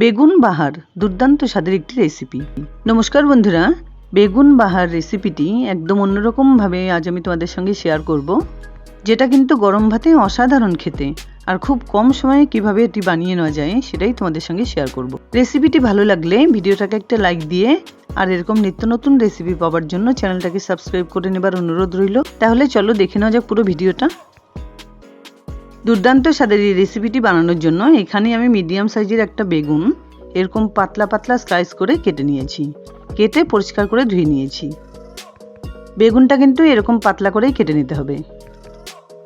বেগুন বাহার দুর্দান্ত স্বাদের একটি রেসিপি। নমস্কার বন্ধুরা, বেগুন বাহার রেসিপিটি একদম অন্যরকমভাবে আজ আমি তোমাদের সঙ্গে শেয়ার করব, যেটা কিন্তু গরম ভাতে অসাধারণ খেতে। আর খুব কম সময়ে কিভাবে এটি বানিয়ে নেওয়া যায় সেটাই তোমাদের সঙ্গে শেয়ার করব। রেসিপিটি ভালো লাগলে ভিডিওটাকে একটা লাইক দিয়ে আর এরকম নিত্য নতুন রেসিপি পাওয়ার জন্য চ্যানেলটাকে সাবস্ক্রাইব করে নেবার অনুরোধ রইল। তাহলে চলো দেখে নেওয়া যাক পুরো ভিডিওটা। দুর্দান্ত স্বাদের এই রেসিপিটি বানানোর জন্য এখানে আমি মিডিয়াম সাইজের একটা বেগুন এরকম পাতলা পাতলা স্লাইস করে কেটে নিয়েছি। কেটে পরিষ্কার করে ধুয়ে নিয়েছি। বেগুনটা কিন্তু এরকম পাতলা করেই কেটে নিতে হবে।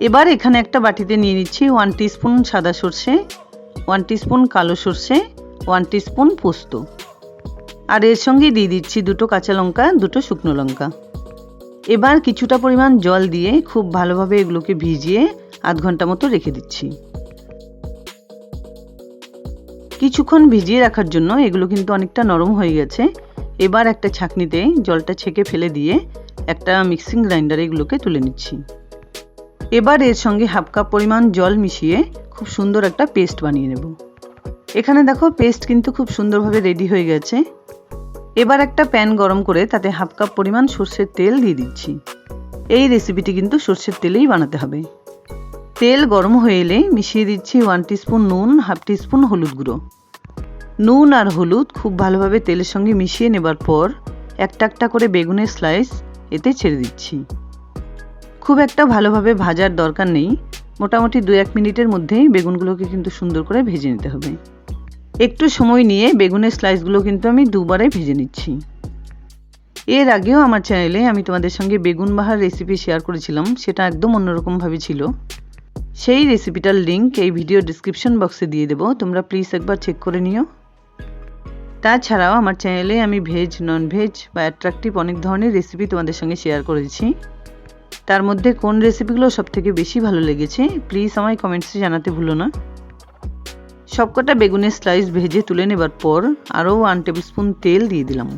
এবার এখানে একটা বাটিতে নিয়ে নিচ্ছি 1 টিস্পুন সাদা সর্ষে, 1 টিস্পুন কালো সর্ষে, 1 টিস্পুন পোস্ত, আর এর সঙ্গে দিয়ে দিচ্ছি 2টো কাঁচা লঙ্কা, 2টো শুকনো লঙ্কা। এবার কিছুটা পরিমাণ জল দিয়ে খুব ভালোভাবে এগুলোকে ভিজিয়ে আধ ঘন্টা মতো রেখে দিচ্ছি। কিছুক্ষণ ভিজিয়ে রাখার জন্য এগুলো কিন্তু অনেকটা নরম হয়ে গেছে। এবার একটা ছাঁকনিতে জলটা ছেঁকে ফেলে দিয়ে একটা মিক্সিং গ্রাইন্ডারে এগুলোকে তুলে নিচ্ছি। এবার এর সঙ্গে হাফ কাপ পরিমাণ জল মিশিয়ে খুব সুন্দর একটা পেস্ট বানিয়ে নেব। এখানে দেখো পেস্ট কিন্তু খুব সুন্দরভাবে রেডি হয়ে গেছে। এবার একটা প্যান গরম করে তাতে হাফ কাপ পরিমাণ সর্ষের তেল দিয়ে দিচ্ছি। এই রেসিপিটি কিন্তু সর্ষের তেলেই বানাতে হবে। তেল গরম হয়ে এলে মিশিয়ে দিচ্ছি 1 টিস্পুন নুন, হাফ টিস্পুন হলুদ গুঁড়ো। নুন আর হলুদ খুব ভালোভাবে তেলের সঙ্গে মিশিয়ে নেবার পর একটা একটা করে বেগুনের স্লাইস এতে ছেড়ে দিচ্ছি। খুব একটা ভালোভাবে ভাজার দরকার নেই, মোটামুটি 2-1 মিনিটের মধ্যেই বেগুনগুলোকে কিন্তু সুন্দর করে ভেজে নিতে হবে। একটু সময় নিয়ে বেগুনের স্লাইসগুলো কিন্তু আমি দুবারে ভেজে নিচ্ছি। এর আগেও আমার চ্যানেলে আমি তোমাদের সঙ্গে বেগুন বাহার রেসিপি শেয়ার করেছিলাম, সেটা একদম অন্যরকমভাবে ছিল। সেই রেসিপিটার লিঙ্ক এই ভিডিও ডিসক্রিপশন বক্সে দিয়ে দেবো, তোমরা প্লিজ একবার চেক করে নিও। তাছাড়াও আমার চ্যানেলে আমি ভেজ, নন ভেজ বা অ্যাট্রাকটিভ অনেক ধরনের রেসিপি তোমাদের সঙ্গে শেয়ার করেছি। তার মধ্যে কোন রেসিপিগুলো সবথেকে বেশি ভালো লেগেছে প্লিজ আমায় কমেন্টসে জানাতে ভুলো না। সবকটা বেগুনের স্লাইস ভেজে তুলে নেবার পর আরও 1 টেবিল স্পুন তেল দিয়ে দিলাম।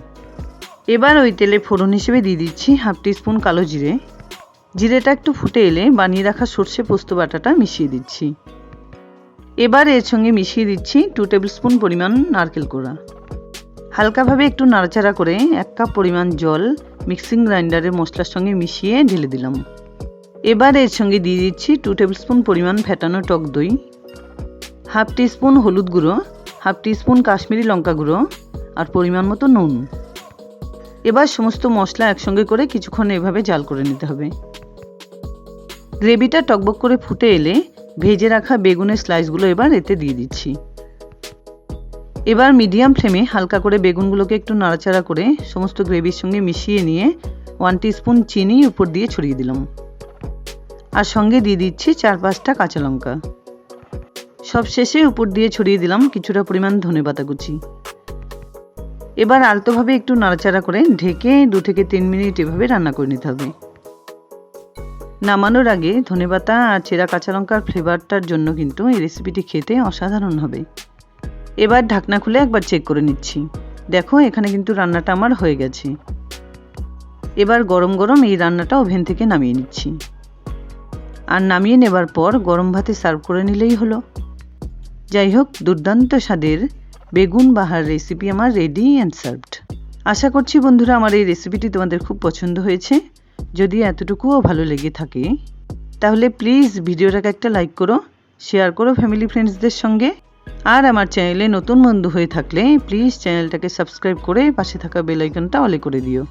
এবার ওই তেলে ফোড়ন হিসেবে দিয়ে দিচ্ছি হাফ টিস্পুন কালো জিরে। জিরেটা একটু ফুটে এলে বানিয়ে রাখা সর্ষে পোস্ত বাটাটা মিশিয়ে দিচ্ছি। এবার এর সঙ্গে মিশিয়ে দিচ্ছি 2 টেবিল স্পুন পরিমাণ নারকেল কোড়া। হালকাভাবে একটু নাড়াচাড়া করে 1 কাপ পরিমাণ জল মিক্সিং গ্রাইন্ডারের মশলার সঙ্গে মিশিয়ে ঢেলে দিলাম। এবার এর সঙ্গে দিয়ে দিচ্ছি 2 টেবিল স্পুন পরিমাণ ফেটানো টক দই, হাফ টিস্পুন হলুদ গুঁড়ো, হাফ টিস্পুন কাশ্মীরি লঙ্কা গুঁড়ো আর পরিমাণ মতো নুন। এবার সমস্ত মশলা একসঙ্গে করে কিছুক্ষণ এভাবে জাল করে নিতে হবে। গ্রেভিটা টকবক করে ফুটে এলে ভেজে রাখা বেগুনের স্লাইসগুলো এবার এতে দিয়ে দিচ্ছি। এবার মিডিয়াম ফ্লেমে হালকা করে বেগুনগুলোকে একটু নাড়াচাড়া করে সমস্ত গ্রেভির সঙ্গে মিশিয়ে নিয়ে 1 টিস্পুন চিনি উপর দিয়ে ছড়িয়ে দিলাম। আর সঙ্গে দিয়ে দিচ্ছি 4-5টা কাঁচা লঙ্কা। সব শেষে উপর দিয়ে ছড়িয়ে দিলাম কিছুটা পরিমাণ ধনেপাতা কুচি। এবার আলতোভাবে একটু নাড়াচাড়া করে ঢেকে 2 থেকে 3 মিনিট এভাবে রান্না করে নিতে হবে। নামানোর আগে ধনেপাতা আর চেরা কাঁচা লঙ্কার ফ্লেভারটার জন্য কিন্তু এই রেসিপিটি খেতে অসাধারণ হবে। এবার ঢাকনা খুলে একবার চেক করে নিচ্ছি। দেখো এখানে কিন্তু রান্নাটা আমার হয়ে গেছে। এবার গরম গরম এই রান্নাটা ওভেন থেকে নামিয়ে নিচ্ছি। আর নামিয়ে নেবার পর গরম ভাতে সার্ভ করে নিলেই হলো। যাই হোক, দুর্দান্ত স্বাদের বেগুন বাহার রেসিপি আমার রেডি অ্যান্ড সার্ভড। আশা করছি বন্ধুরা আমার এই রেসিপিটি তোমাদের খুব পছন্দ হয়েছে। যদি এতটুকুও ভালো লেগে থাকে তাহলে প্লিজ ভিডিওটাকে একটা লাইক করো, শেয়ার করো ফ্যামিলি ফ্রেন্ডসদের সঙ্গে। আর আমার চ্যানেলে নতুন বন্ধু হয়ে থাকলে প্লিজ চ্যানেলটাকে সাবস্ক্রাইব করে পাশে থাকা বেল আইকনটা অলে করে দিও,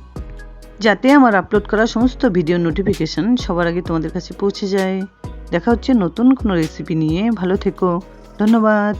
যাতে আমার আপলোড করা সমস্ত ভিডিও নোটিফিকেশন সবার আগে তোমাদের কাছে পৌঁছে যায়। দেখা হচ্ছে নতুন কোনো রেসিপি নিয়ে। ভালো থেকো, ধন্যবাদ।